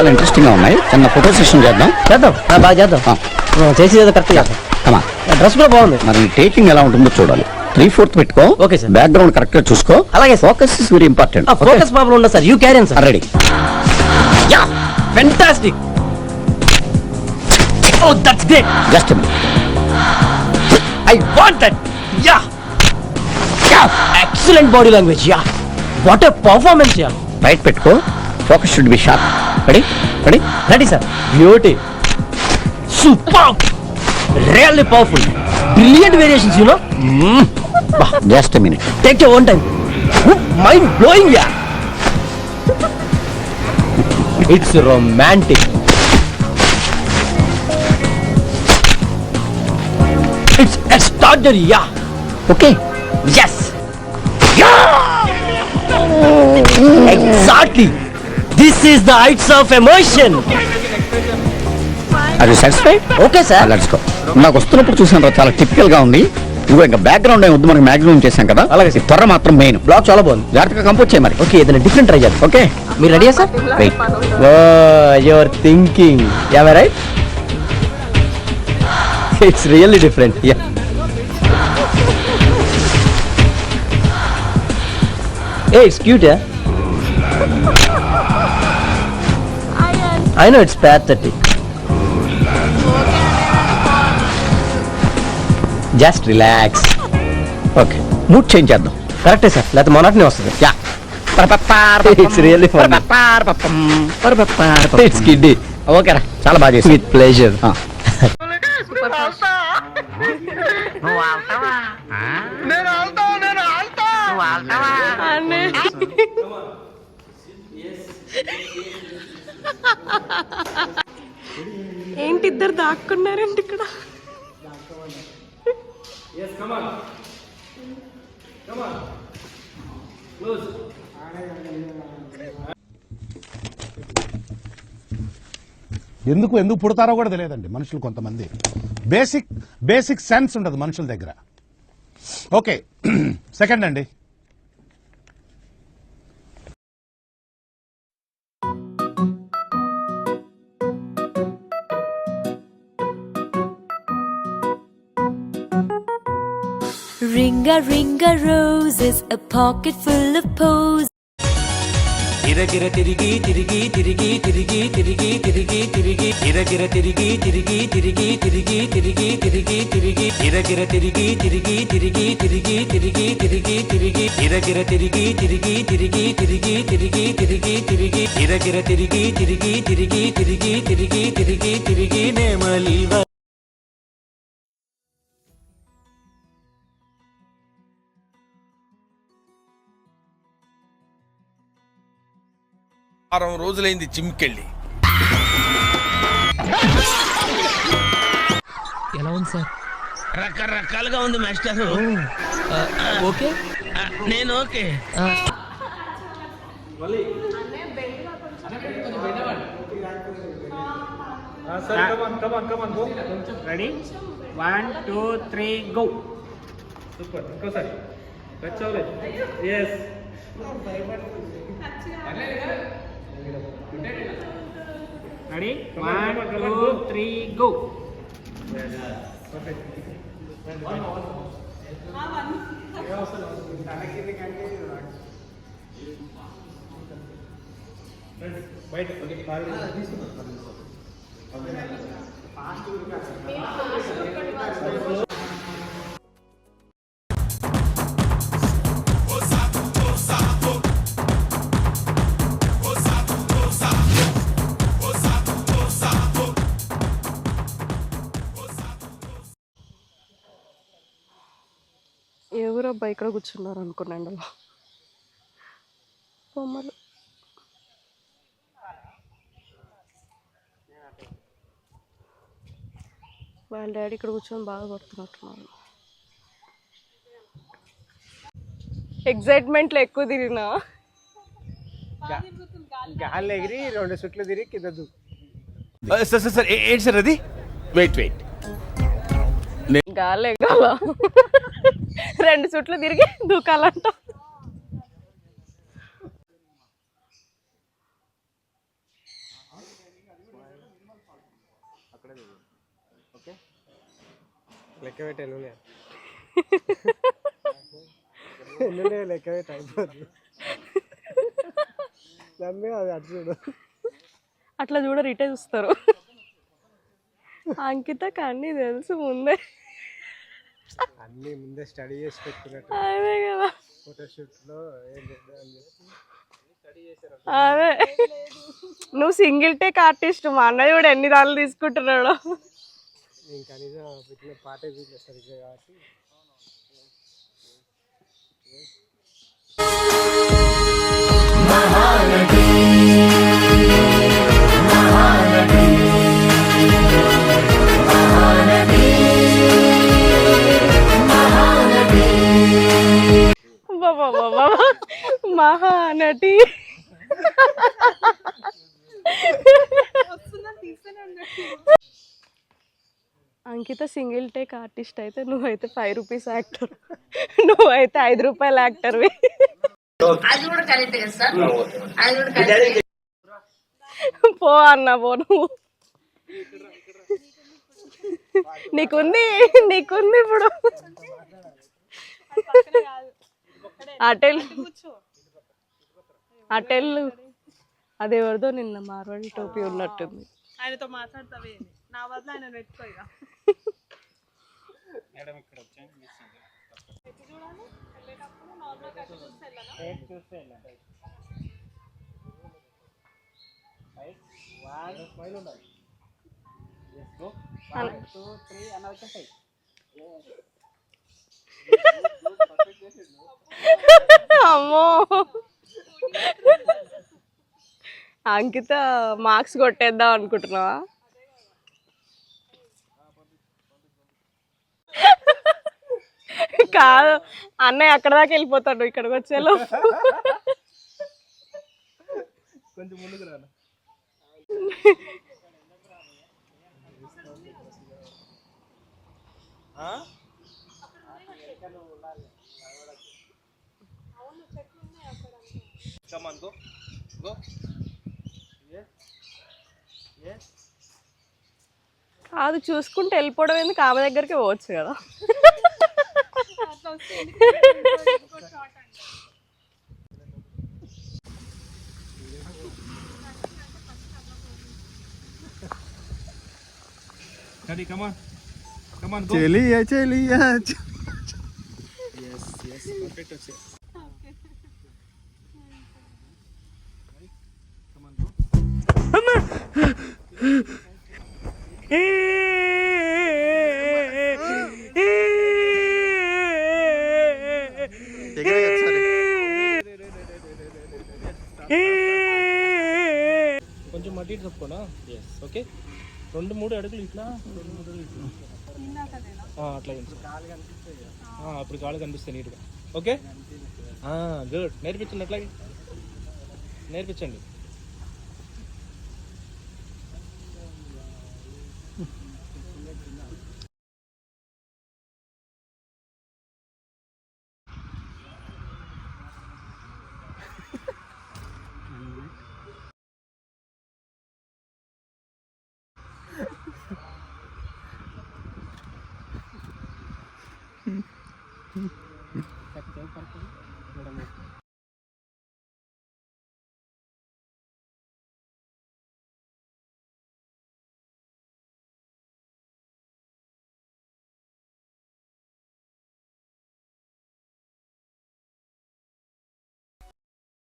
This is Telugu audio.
చాలా ఇంట్రెస్టింగ్ గా ఉన్నాయి. చిన్న ఫోటో సెషన్ చేద్దాం. బాగా చేద్దాం. చేసి కరెక్ట్ చేద్దాం. డ్రెస్ కూడా బాగుంది. మరి టేకింగ్ ఎలా ఉంటుందో చూడాలి. 3/4 పెట్టుకో. Okay sir. బ్యాక్గ్రౌండ్ కరెక్ట్ గా చూసుకో. అలాగే. Focus is very important. Focus problem ఉండదు sir. You carry on sir. Ready. Yeah fantastic. Oh that's great. Just a minute. I want that. Yeah. Excellent body language. Yeah. What a performance. Yeah. Right పెట్టుకో. Focus should be sharp. Ready ready Ready sir. Beauty. Superb. Really powerful. Brilliant variations, you know. Just a minute. Take your own time. Mind blowing. Yeah. It's romantic. It's extraordinary. Yeah. Okay. Yes. Exactly. This is the heights of emotion. Are you satisfied? Okay sir. Let's go. నాకు వస్తున్నప్పుడు చూసాను చాలా టిపికల్ గా ఉంది. ఇదిగో ఇంకా బ్యాక్గ్రౌండ్ వద్దు, మనకి మ్యాక్సిమం చేశాం కదా. అలాగే. ఈ త్వర మాత్రం మెయిన్. బ్లాక్ చాలా బాగుంది. జాగ్రత్తగా కంపోజ్ చేయి మరి. ఓకే ఏదైనా డిఫరెంట్ ట్రై చేద్దాం. ఓకే మీరు రెడీయా sir? Wait. Your thinking. Am I right? It's really different. Yeah. Hey, it's cute, yeah? I know it's pathetic. Just relax. Okay mood change చేద్దాం. కరెక్టే సార్, లేకపోతే మొన్నటినే వస్తుంది. Yeah. It's really funny. It's kiddie. ఓకేరా, చాలా బాగా చేసి. With pleasure. ఏంటి ఇద్దరు దాక్కున్నారండి ఇక్కడ? ఎందుకు పుడతారో కూడా తెలియదండి మనుషులు. కొంతమంది బేసిక్ సెన్స్ ఉండదు మనుషుల దగ్గర. ఓకే సెకండ్ అండి. Ring a roses, a pocket full of posies. గిరగిర తిరిగి తిరిగి తిరిగి తిరిగి తిరిగి తిరిగి తిరిగి గిరగిర తిరిగి తిరిగి తిరిగి తిరిగి తిరిగి తిరిగి తిరిగి గిరగిర తిరిగి తిరిగి తిరిగి తిరిగి తిరిగి తిరిగి తిరిగి గిరగిర తిరిగి తిరిగి తిరిగి తిరిగి తిరిగి తిరిగి తిరిగి గిరగిర తిరిగి తిరిగి తిరిగి తిరిగి తిరిగి తిరిగి తిరిగి నేమలివ. వారం రోజులైంది జిమ్కెళ్ళి. ఎలా ఉంది సార్? రకరకాలుగా ఉంది మాస్టర్. ఓకే నేను ఓకే. Ready 1 2 3 go. సూపర్. ఇంకోసారి ఎస్. Ready 1 2 3 go. బయట ఎవరబ్బా ఇక్కడ కూర్చున్నారు అనుకున్నాండి అలా బొమ్మలు. వాళ్ళ డాడీ ఇక్కడ కూర్చొని బాగా కొడుతున్నట్టున్నారు. ఎగ్జైట్మెంట్లో ఎక్కువ తిరిగినా గాలి ఎగిరి 2 చుట్లు తిరిగి కింద దూ. సార్ ఏంటి సార్ అది? వెయిట్ గాలి ఎగాల 2 చుట్లు తిరిగి దూకాలంట. లెక్క పెట్టి ఎన్ని ఎన్ని లెక్క పెట్టి అయిపోతుంది నమ్మే అది అటు చూడు. అట్లా చూడరు, ఇటే చూస్తారు. అంకితకి అన్నీ తెలుసు ముందే. అన్నీ ముందే స్టడీ చేసి పెట్టుకున్నట్టు. అదే కదా, ఫోటోషూట్లో ఏం చేద్దాం అని చెప్పి స్టడీ చేశారు. అదే నువ్వు సింగిల్ టేక్ ఆర్టిస్ట్. మా అన్నయ్య కూడా ఎన్ని రాళ్ళు తీసుకుంటున్నాడు. నేను కనీసం పెట్టిన పాటే చూడలేదు సరిగ్గా కాబట్టి. మహానటి. అంకిత సింగిల్ టేక్ ఆర్టిస్ట్ అయితే, నువ్వైతే 5 రూపీస్ యాక్టర్, నువ్వైతే 5 రూపాయల యాక్టర్వి. పో అన్న పో, నువ్వు నీకుంది ఇప్పుడు. అటెల్ అదేవరదో నిన్న మార్వాడి టోపీ ఉన్నట్టుంది. ఆయనతో మాట్లాడతావే, నా వద్ద ఆయన పెట్టుకో. ఇక మేడం ఇక్కడ వచ్చాను చూస్తే అమ్మో, అంకిత మార్క్స్ కొట్టేద్దాం అనుకుంటున్నావా? కాదు, అన్నయ్య అక్కడ దాకా వెళ్ళిపోతాడు, ఇక్కడికి వచ్చేలో. కొంచెం ముందుకు రా. Come on, go. Yes. కాదు, చూసుకుంటే వెళ్ళిపోవడం ఎందుకు, ఆమె దగ్గరికి పోవచ్చు కదా. Ready, come on. Come on, go. Cheliya Yes, perfect. Okay. Come on, go. కొంచెం మట్టి తప్పుకోనా. Yes, okay. 2-3 అడుగులు ఇట్లా, 2-3 అడుగులు ఇట్లా, అట్లా అప్పుడు కాళ్ళు కనిపిస్తాయి నీట్గా. Okay, good. నేర్పించండి, అట్లాగే నేర్పించండి.